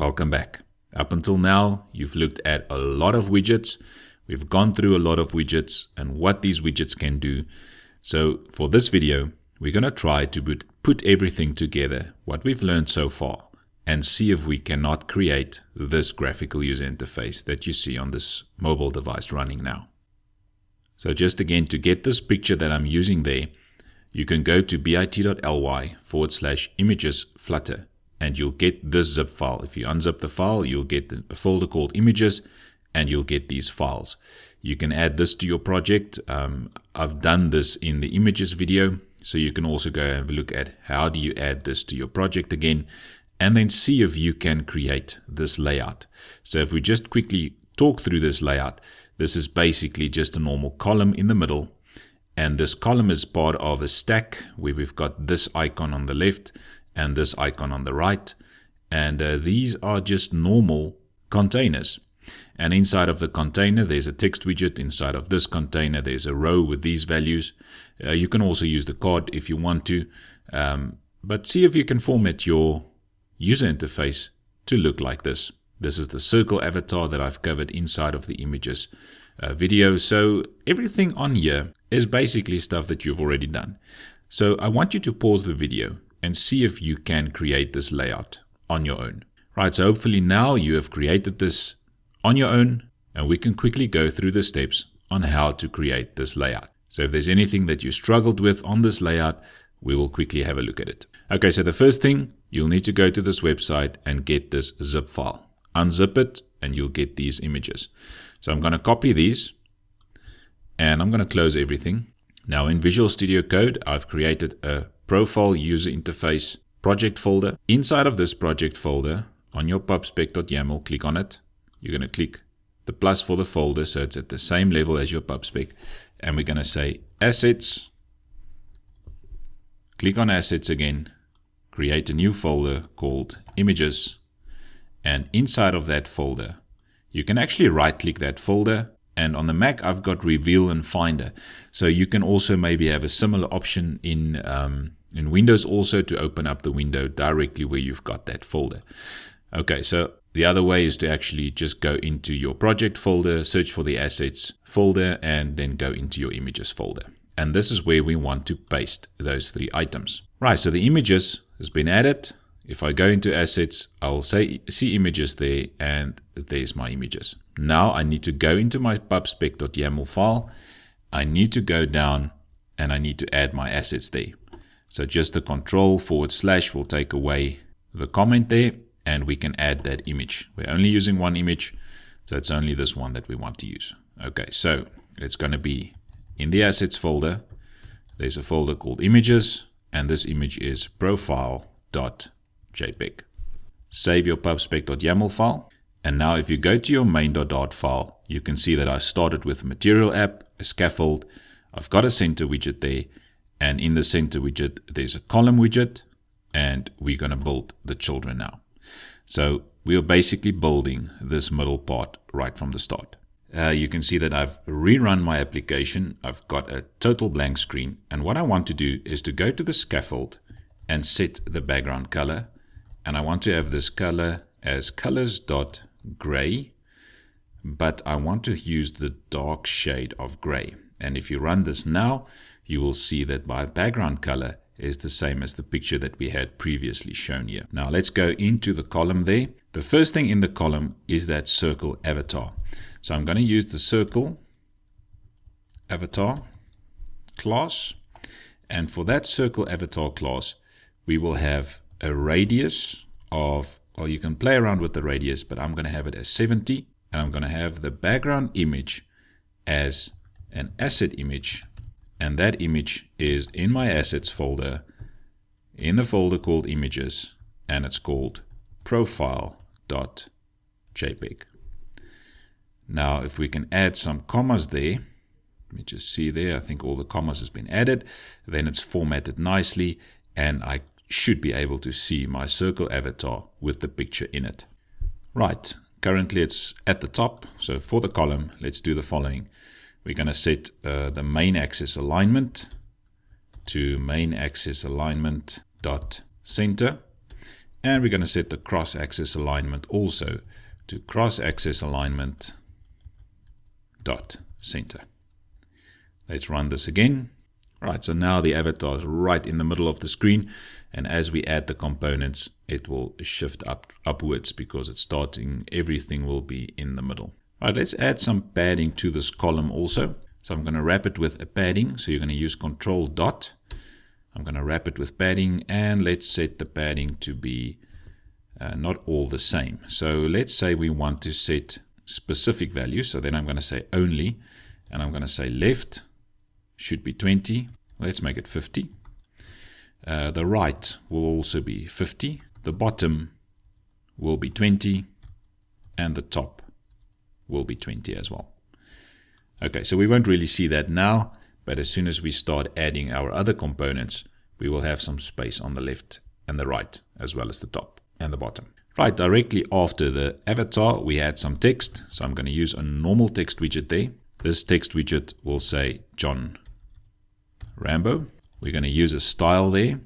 Welcome back. Up until now, you've looked at a lot of widgets. We've gone through a lot of widgets and what these widgets can do. So for this video, we're going to try to put everything together, what we've learned so far, and see if we cannot create this graphical user interface that you see on this mobile device running now. So just again, to get this picture that I'm using there, you can go to bit.ly/images Flutter. And you'll get this zip file. If you unzip the file, you'll get a folder called images, and you'll get these files. You can add this to your project. I've done this in the images video, so you can also go and have a look at how do you add this to your project again, and then see if you can create this layout. So if we just quickly talk through this layout, this is basically just a normal column in the middle, and this column is part of a stack where we've got this icon on the left and this icon on the right, and these are just normal containers. And inside of the container there's a text widget. Inside of this container there's a row with these values. You can also use the card if you want to, but see if you can format your user interface to look like this. This is the circle avatar that I've covered inside of the images video. So everything on here is basically stuff that you've already done. So I want you to pause the video and see if you can create this layout on your own. Right, so hopefully now you have created this on your own, and we can quickly go through the steps on how to create this layout. So if there's anything that you struggled with on this layout, we will quickly have a look at it. Okay, so the first thing, you'll need to go to this website and get this zip file. Unzip it and you'll get these images. So I'm going to copy these and I'm going to close everything. Now in Visual Studio Code, I've created a profile user interface project folder. Inside of this project folder, on your pubspec.yaml, click on it. You're going to click the plus for the folder so it's at the same level as your pubspec. And we're going to say assets. Click on assets again. Create a new folder called images. And inside of that folder, you can actually right click that folder. And on the Mac, I've got Reveal and Finder. So you can also maybe have a similar option in Windows also to open up the window directly where you've got that folder. Okay, so the other way is to actually just go into your project folder, search for the assets folder, and then go into your images folder. And this is where we want to paste those three items. Right, so the images has been added. If I go into assets, I'll see images there, and there's my images. Now I need to go into my pubspec.yaml file. I need to go down and I need to add my assets there. So just the control / will take away the comment there, and we can add that image. We're only using one image, so it's only this one that we want to use. Okay, so it's going to be in the assets folder. There's a folder called images, and this image is profile.jpg. Save your pubspec.yaml file. And now if you go to your main.dart file, you can see that I started with a material app, a scaffold. I've got a center widget there. And in the center widget, there's a column widget. And we're going to build the children now. So we are basically building this middle part right from the start. You can see that I've rerun my application. I've got a total blank screen. And what I want to do is to go to the scaffold and set the background color. And I want to have this color as colors.gray, but I want to use the dark shade of gray. And if you run this now, you will see that my background color is the same as the picture that we had previously shown here. Now let's go into the column there. The first thing in the column is that circle avatar. So I'm going to use the circle avatar class. And for that circle avatar class, we will have a radius of, or you can play around with the radius, but I'm going to have it as 70. And I'm going to have the background image as an asset image. And that image is in my assets folder, in the folder called images, and it's called profile.jpg. Now, if we can add some commas there, let me just see there, I think all the commas has been added, then it's formatted nicely, and I should be able to see my circle avatar with the picture in it. Right, currently it's at the top, so for the column, let's do the following. We're going to set the main axis alignment to main axis alignment dot center, And we're going to set the cross-axis alignment also to cross-axis alignment dot center. Let's run this again. Right, so now the avatar is right in the middle of the screen, and as we add the components, it will shift upwards because it's starting, everything will be in the middle. All right, let's add some padding to this column also. So I'm going to wrap it with a padding. So you're going to use Control Dot. I'm going to wrap it with padding, and let's set the padding to be not all the same. So let's say we want to set specific values. So then I'm going to say only, and I'm going to say left should be 20. Let's make it 50. The right will also be 50. The bottom will be 20. And the top will be 20 as well. Okay, so we won't really see that now, but as soon as we start adding our other components, we will have some space on the left and the right, as well as the top and the bottom. Right, directly after the avatar, we add some text. So I'm going to use a normal text widget there. This text widget will say John Rambo. We're going to use a style there,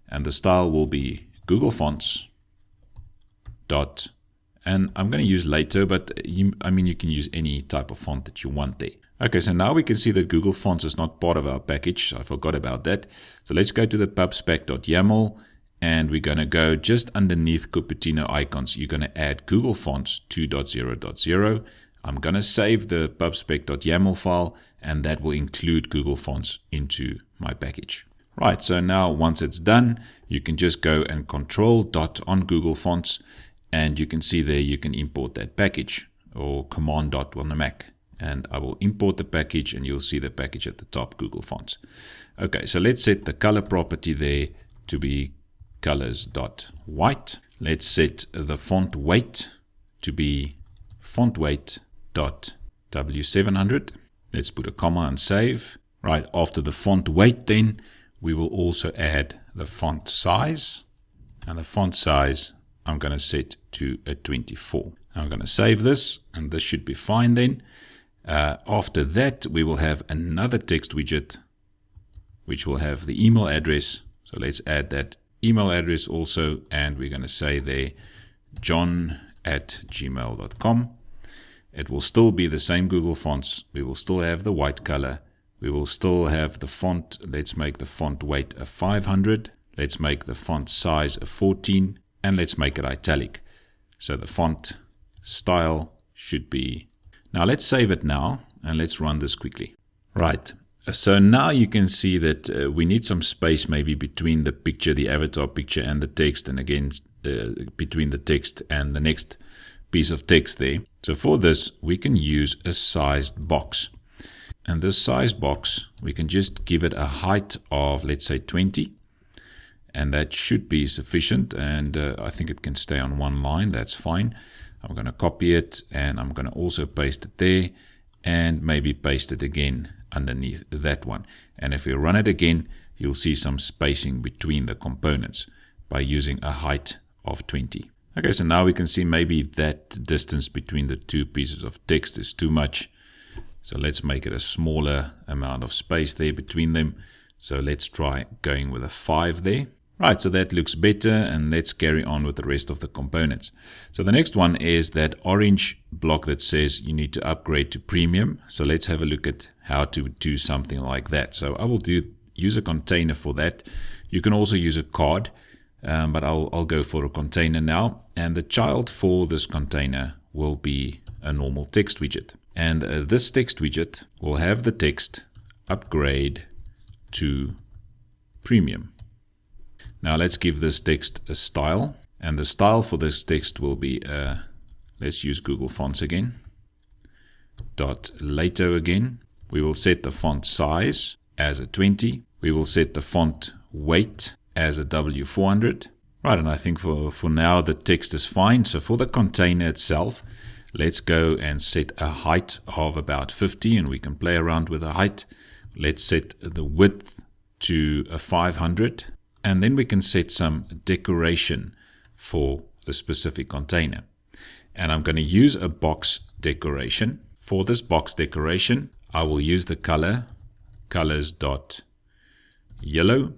and the style will be Google Fonts dot, and I'm going to use later, but you can use any type of font that you want there. Okay, so now we can see that Google Fonts is not part of our package. I forgot about that. So let's go to the pubspec.yaml, and we're going to go just underneath Cupertino icons. You're going to add Google Fonts 2.0.0. I'm going to save the pubspec.yaml file, and that will include Google Fonts into my package. Right, so now once it's done, you can just go and Control Dot on Google Fonts, and you can see there you can import that package, or Command Dot on the Mac. And I will import the package, and you'll see the package at the top, Google Fonts. Okay, so let's set the color property there to be colors.white. Let's set the font weight to be font weight.w700. Let's put a comma and save. Right, after the font weight then, we will also add the font size. And the font size I'm going to set to a 24. I'm going to save this, and this should be fine then. After that, we will have another text widget, which will have the email address. So let's add that email address also, and we're going to say there, john@gmail.com. It will still be the same Google Fonts. We will still have the white color. We will still have the font. Let's make the font weight a 500. Let's make the font size a 14, and let's make it italic. So the font style should be. Now let's save it now, and let's run this quickly. Right, so now you can see that we need some space maybe between the picture, the avatar picture, and the text, and again between the text and the next piece of text there. So for this, we can use a sized box. And this sized box, we can just give it a height of, let's say, 20. And that should be sufficient, and I think it can stay on one line. That's fine. I'm going to copy it, and I'm going to also paste it there, and maybe paste it again underneath that one. And if we run it again, you'll see some spacing between the components by using a height of 20. Okay, so now we can see maybe that distance between the two pieces of text is too much. So let's make it a smaller amount of space there between them. So let's try going with a 5 there. Right, so that looks better, and let's carry on with the rest of the components. So the next one is that orange block that says you need to upgrade to premium. So let's have a look at how to do something like that. So I will use a container for that. You can also use a card, but I'll go for a container now. And the child for this container will be a normal text widget. And this text widget will have the text upgrade to premium. Now let's give this text a style, and the style for this text will be, let's use Google Fonts again, .lato again. We will set the font size as a 20. We will set the font weight as a W400. Right, and I think for now the text is fine. So for the container itself, let's go and set a height of about 50, and we can play around with the height. Let's set the width to a 500. And then we can set some decoration for the specific container. And I'm going to use a box decoration. For this box decoration, I will use the color, colors.yellow.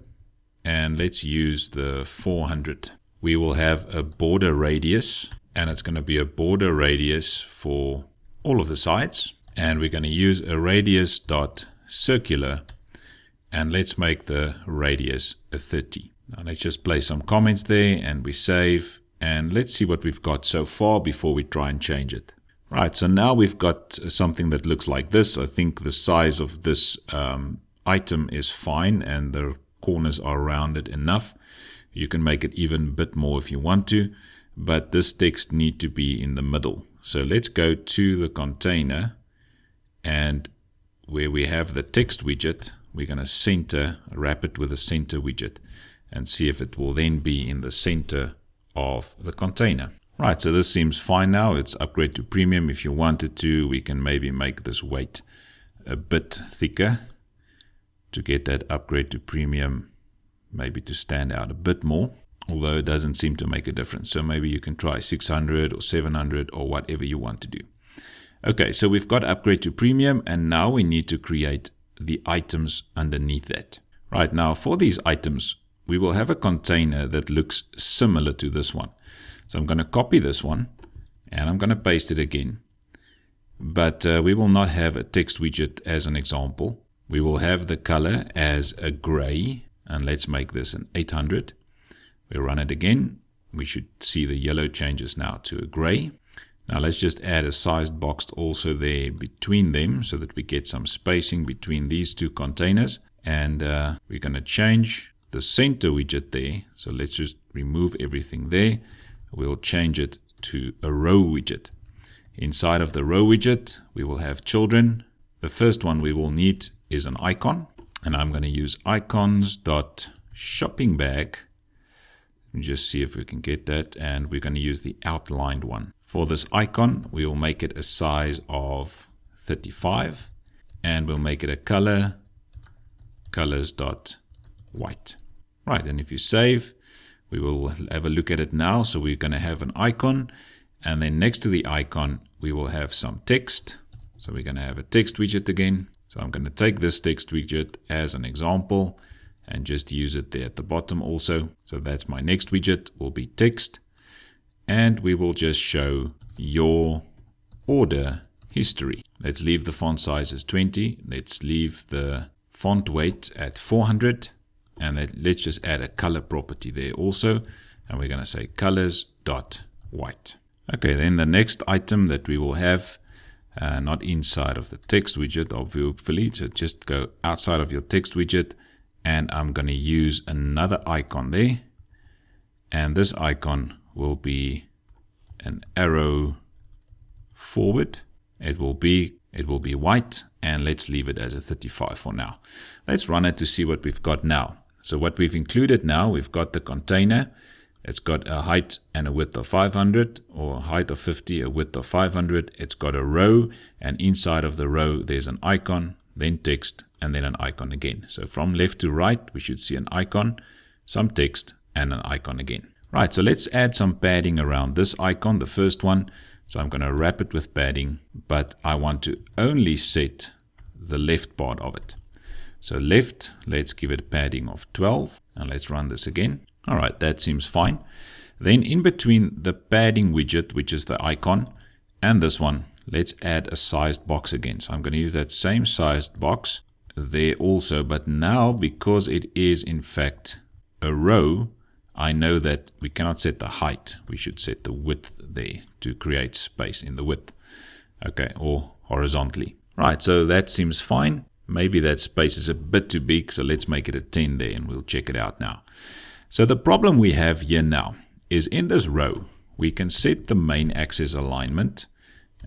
And let's use the 400 we will have a border radius, and it's going to be a border radius for all of the sides. And we're going to use a radius dot circular, and let's make the radius a 30. Now let's just place some comments there, and we save, and let's see what we've got so far before we try and change it. Right, so now we've got something that looks like this. I think the size of this item is fine, and the corners are rounded enough. You can make it even a bit more if you want to, but this text needs to be in the middle. So let's go to the container, and where we have the text widget, we're going to wrap it with a center widget, and see if it will then be in the center of the container. Right, so this seems fine now. It's upgrade to premium. If you wanted to, we can maybe make this weight a bit thicker to get that upgrade to premium maybe to stand out a bit more, although it doesn't seem to make a difference. So maybe you can try 600 or 700 or whatever you want to do. Okay, so we've got upgrade to premium, and now we need to create the items underneath that. Right, now for these items, we will have a container that looks similar to this one. So I'm going to copy this one, and I'm going to paste it again. But we will not have a text widget as an example. We will have the color as a gray, and let's make this an 800. We run it again. We should see the yellow changes now to a gray. Now let's just add a sized box also there between them so that we get some spacing between these two containers. And we're going to change the center widget there. So let's just remove everything there. We'll change it to a row widget. Inside of the row widget, we will have children. The first one we will need is an icon, and I'm going to use icons.shopping bag. Let me just see if we can get that, and we're going to use the outlined one. For this icon, we will make it a size of 35, and we'll make it a color, colors.white. Right, and if you save, we will have a look at it now. So we're going to have an icon, and then next to the icon, we will have some text. So we're going to have a text widget again. So I'm going to take this text widget as an example and just use it there at the bottom also. So that's my next widget, will be text. And we will just show your order history. Let's leave the font size as 20. Let's leave the font weight at 400. And let's just add a color property there also. And we're going to say colors.white. Okay, then the next item that we will have, not inside of the text widget, obviously, so just go outside of your text widget, and I'm going to use another icon there, and this icon will be an arrow forward. It will be white, and let's leave it as a 35 for now. Let's run it to see what we've got now. So what we've included now, we've got the container. It's got a height and a width of 500, or a height of 50, a width of 500. It's got a row, and inside of the row, there's an icon, then text, and then an icon again. So from left to right, we should see an icon, some text, and an icon again. Right, so let's add some padding around this icon, the first one. So I'm going to wrap it with padding, but I want to only set the left part of it. So left, let's give it a padding of 12, and let's run this again. All right, that seems fine. Then in between the padding widget, which is the icon, and this one, let's add a sized box again. So I'm going to use that same sized box there also, but now because it is in fact a row, I know that we cannot set the height. We should set the width there to create space in the width. Okay, or horizontally. Right, so that seems fine. Maybe that space is a bit too big, so let's make it a 10 there, and we'll check it out now. So the problem we have here now is in this row, we can set the main axis alignment,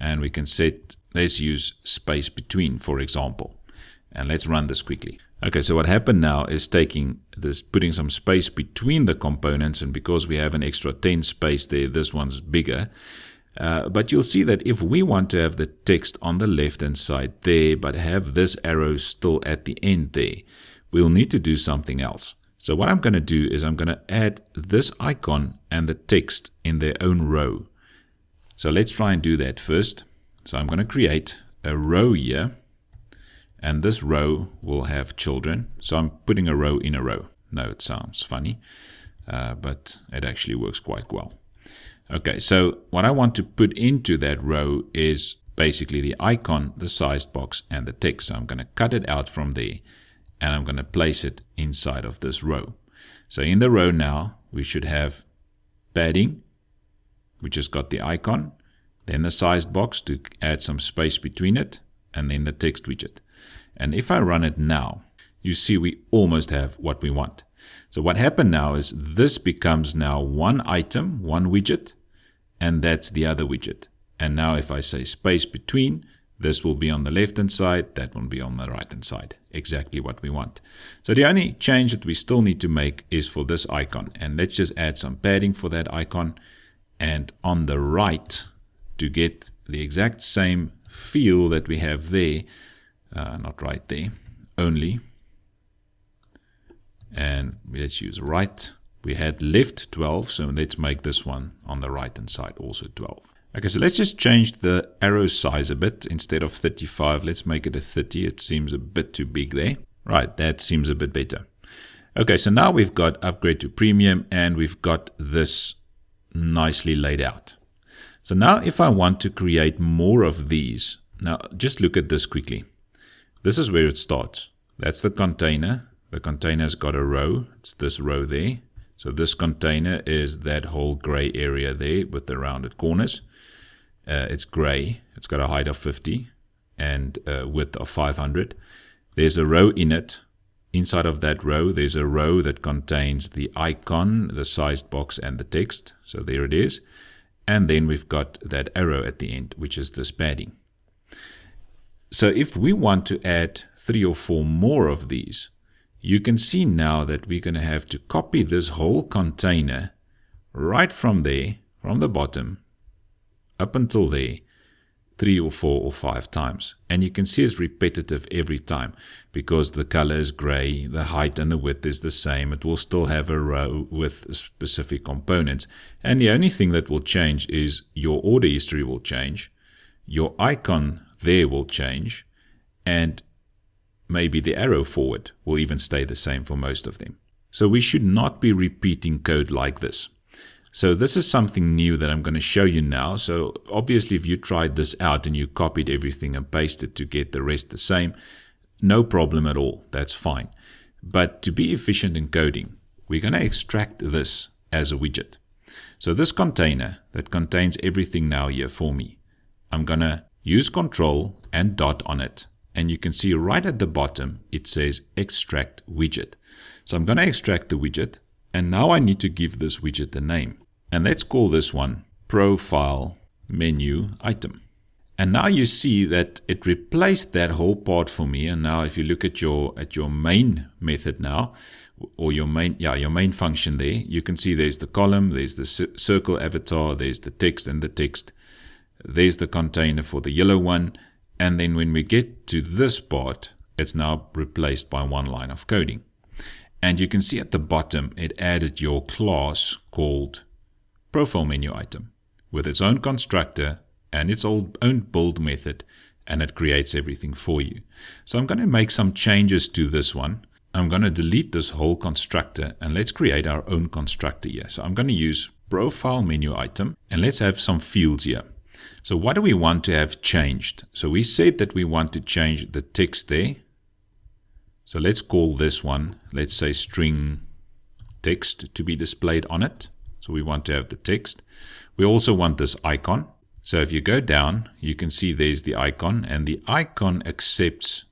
and we can set, let's use space between, for example. And let's run this quickly. Okay, so what happened now is taking this, putting some space between the components, and because we have an extra 10 space there, this one's bigger. But you'll see that if we want to have the text on the left hand side there, but have this arrow still at the end there, we'll need to do something else. So what I'm going to do is I'm going to add this icon and the text in their own row. So let's try and do that first. So I'm going to create a row here, and this row will have children. So I'm putting a row in a row. No, it sounds funny. but it actually works quite well. Okay, so what I want to put into that row is basically the icon, the sized box, and the text. So I'm going to cut it out from there, and I'm going to place it inside of this row. So in the row now, we should have padding, which has got the icon, then the sized box to add some space between it, and then the text widget. And if I run it now, you see we almost have what we want. So what happened now is this becomes now one item, one widget, and that's the other widget. And now if I say space between, this will be on the left-hand side, that will be on the right-hand side. Exactly what we want. So the only change that we still need to make is for this icon. And let's just add some padding for that icon. And on the right, to get the exact same feel that we have there, not right there, only. And let's use right. We had left 12, so let's make this one on the right-hand side also 12. Okay, so let's just change the arrow size a bit. Instead of 35, let's make it a 30. It seems a bit too big there. Right, that seems a bit better. Okay, so now we've got upgrade to premium, and we've got this nicely laid out. So now if I want to create more of these, now just look at this quickly. This is where it starts. That's the container. The container's got a row. It's this row there. So this container is that whole gray area there with the rounded corners. It's gray. It's got a height of 50 and a width of 500. There's a row in it. Inside of that row, there's a row that contains the icon, the sized box, and the text. So there it is. And then we've got that arrow at the end, which is this padding. So if we want to add 3 or 4 more of these, you can see now that we're going to have to copy this whole container right from there, from the bottom, up until there, 3 or 4 or 5 times. And you can see it's repetitive every time because the color is gray, the height and the width is the same. It will still have a row with specific components. And the only thing that will change is your order history will change, your icon there will change, and maybe the arrow forward will even stay the same for most of them. So we should not be repeating code like this. So this is something new that I'm going to show you now. So obviously if you tried this out and you copied everything and pasted to get the rest the same, no problem at all. That's fine. But to be efficient in coding, we're going to extract this as a widget. So this container that contains everything now here for me, I'm going to use control and dot on it. And you can see right at the bottom, it says extract widget. So I'm going to extract the widget. And now I need to give this widget a name. And let's call this one profile menu item. And now you see that it replaced that whole part for me. And now if you look at your main method now, or your main function there, you can see there's the column, there's the circle avatar, there's the text and the text. There's the container for the yellow one. And then when we get to this part, it's now replaced by one line of coding. And you can see at the bottom, it added your class called profile menu item with its own constructor and its own build method, and it creates everything for you. So I'm going to make some changes to this one. I'm going to delete this whole constructor and let's create our own constructor here. So I'm going to use profile menu item and let's have some fields here. So what do we want to have changed? So we said that we want to change the text there. So let's call this one, let's say string text to be displayed on it. So we want to have the text. We also want this icon. So if you go down, you can see there's the icon, and the icon accepts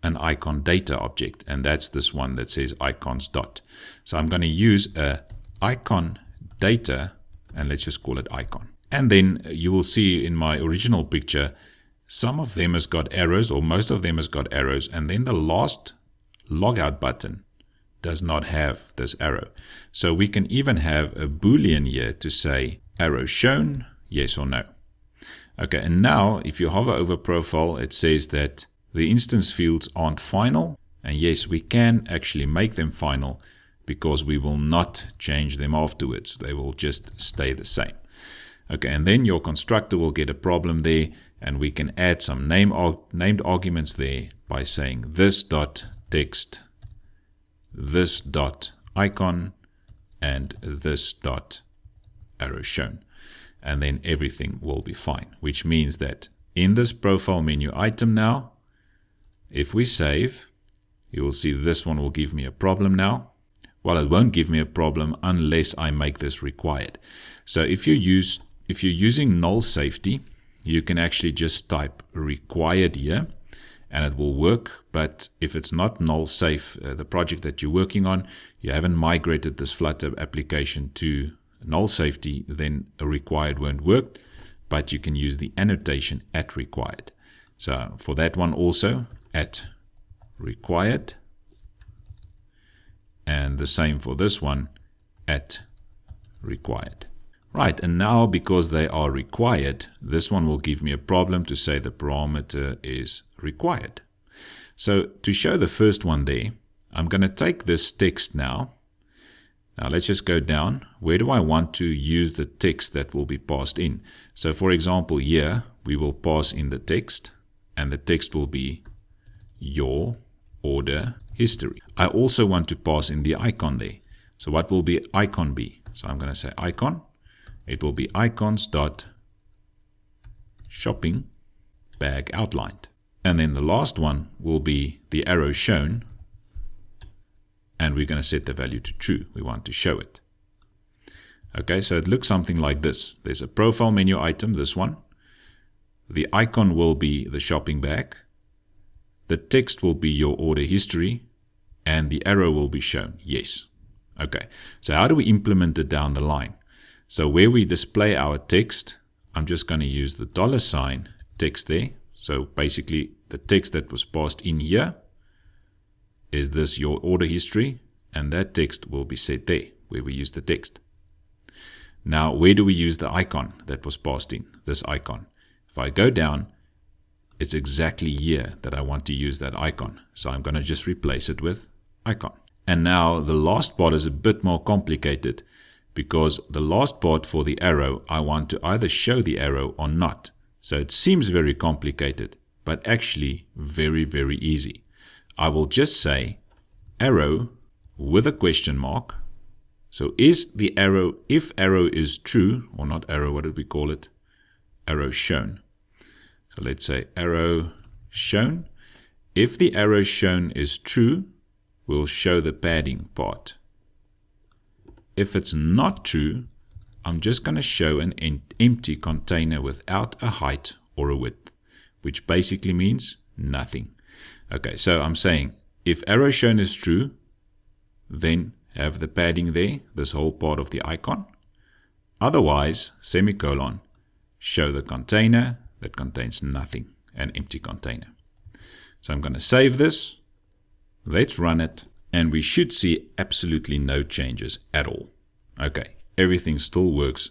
an icon data object, and that's this one that says icons dot. So I'm going to use a icon data, and let's just call it icon. And then you will see in my original picture, some of them has got arrows, or most of them has got arrows, and then the last logout button does not have this arrow. So we can even have a Boolean here to say arrow shown, yes or no. Okay, and now if you hover over profile, it says that the instance fields aren't final. And yes, we can actually make them final because we will not change them afterwards. They will just stay the same. Okay, and then your constructor will get a problem there, and we can add some named arguments there by saying this dot text, this dot icon and this dot arrow shown. And then everything will be fine, which means that in this profile menu item now, if we save, you will see this one will give me a problem now. Well, it won't give me a problem unless I make this required. So if you're using null safety, you can actually just type required here and it will work. But if it's not null safe, the project that you're working on, you haven't migrated this Flutter application to null safety, then a required won't work, but you can use the annotation at required. So for that one also, at required, and the same for this one, at required. Right, and now because they are required, this one will give me a problem to say the parameter is required. So to show the first one there, I'm going to take this text now. Now let's just go down. Where do I want to use the text that will be passed in? So for example here, we will pass in the text, and the text will be your order history. I also want to pass in the icon there. So what will the icon be? So I'm going to say icon. It will be icons dot shopping bag outlined. And then the last one will be the arrow shown. And we're going to set the value to true. We want to show it. Okay, so it looks something like this. There's a profile menu item, this one. The icon will be the shopping bag. The text will be your order history. And the arrow will be shown. Yes. Okay, so how do we implement it down the line? So where we display our text, I'm just going to use the $ text there. So basically the text that was passed in here is this your order history, and that text will be set there where we use the text. Now where do we use the icon that was passed in, this icon? If I go down, it's exactly here that I want to use that icon. So I'm going to just replace it with icon. And now the last part is a bit more complicated, because the last part for the arrow, I want to either show the arrow or not. So it seems very complicated, but actually very, very easy. I will just say arrow with a question mark. So is the arrow, if arrow is true, or not arrow, what did we call it? Arrow shown. So let's say arrow shown. If the arrow shown is true, we'll show the padding part. If it's not true, I'm just going to show an empty container without a height or a width, which basically means nothing. Okay, so I'm saying if arrow shown is true, then have the padding there, this whole part of the icon. Otherwise, semicolon, show the container that contains nothing, an empty container. So I'm going to save this. Let's run it. And we should see absolutely no changes at all. Okay, everything still works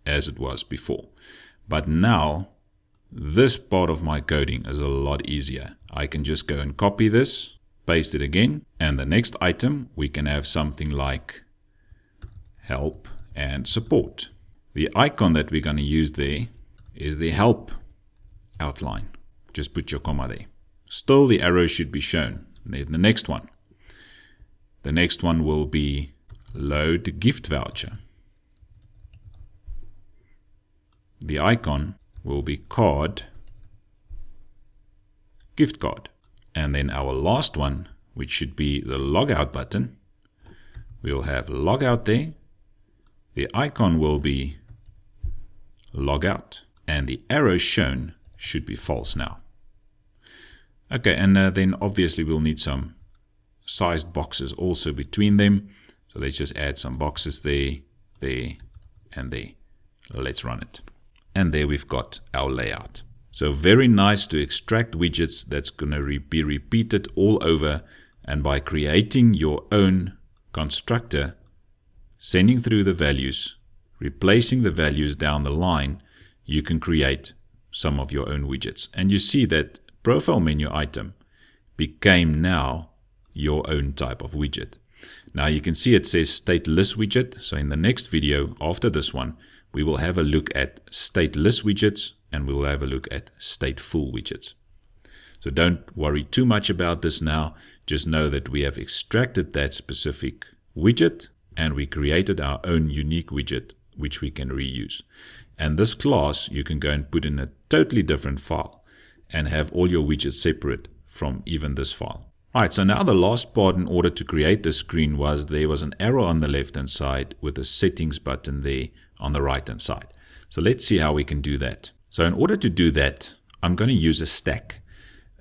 as it was before. But now, this part of my coding is a lot easier. I can just go and copy this, paste it again, and the next item, we can have something like help and support. The icon that we're going to use there is the help outline. Just put your comma there. Still, the arrow should be shown. Then the next one. The next one will be load gift voucher. The icon will be card, gift card. And then our last one, which should be the logout button, we'll have logout there. The icon will be logout, and the arrow shown should be false now. Okay, and then obviously we'll need some sized boxes also between them. So let's just add some boxes there, there, and there. Let's run it. And there we've got our layout. So very nice to extract widgets that's going to be repeated all over. And by creating your own constructor, sending through the values, replacing the values down the line, you can create some of your own widgets. And you see that profile menu item became now your own type of widget. Now you can see it says stateless widget. So in the next video after this one, we will have a look at stateless widgets and we will have a look at stateful widgets. So don't worry too much about this now. Just know that we have extracted that specific widget, and we created our own unique widget, which we can reuse. And this class, you can go and put in a totally different file and have all your widgets separate from even this file. Right, so now the last part in order to create the screen was there was an arrow on the left hand side with a settings button there on the right hand side. So let's see how we can do that. So in order to do that, I'm going to use a stack.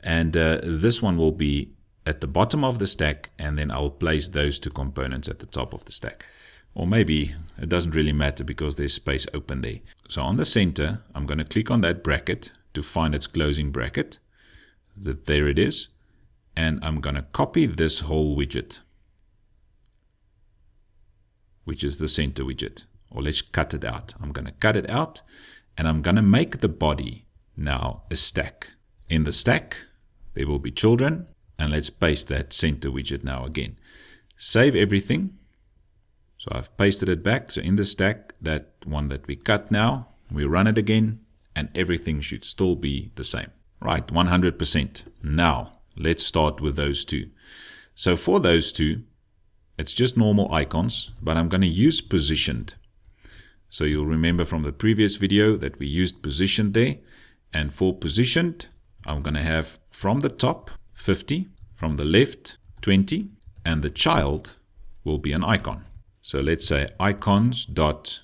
And this one will be at the bottom of the stack, and then I'll place those two components at the top of the stack. Or maybe it doesn't really matter because there's space open there. So on the center, I'm going to click on that bracket to find its closing bracket. There it is. And I'm going to copy this whole widget, which is the center widget. Or let's cut it out. I'm going to cut it out, and I'm going to make the body now a stack. In the stack, there will be children, and let's paste that center widget now again. Save everything. So I've pasted it back. So in the stack, that one that we cut now, we run it again, and everything should still be the same. Right, 100%. Now, let's start with those two. So for those two, it's just normal icons, but I'm going to use positioned. So you'll remember from the previous video that we used positioned there. And for positioned, I'm going to have from the top 50, from the left 20, and the child will be an icon. So let's say icons.arrow,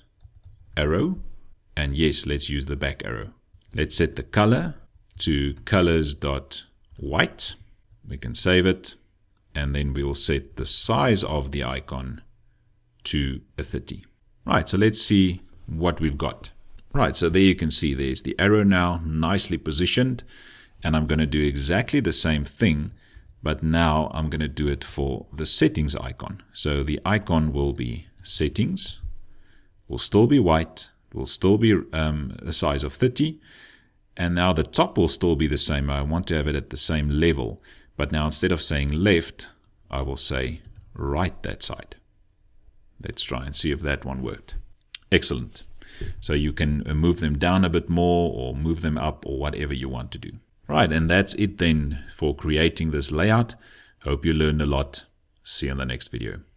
and yes, let's use the back arrow. Let's set the color to colors.white. We can save it, and then we'll set the size of the icon to a 30. Right, so let's see what we've got. Right, so there you can see there's the arrow now nicely positioned, and I'm going to do exactly the same thing, but now I'm going to do it for the settings icon. So the icon will be settings, will still be white, will still be a size of 30, and now the top will still be the same. I want to have it at the same level, but now instead of saying left, I will say right that side. Let's try and see if that one worked. Excellent. So you can move them down a bit more or move them up or whatever you want to do. Right, and that's it then for creating this layout. Hope you learned a lot. See you in the next video.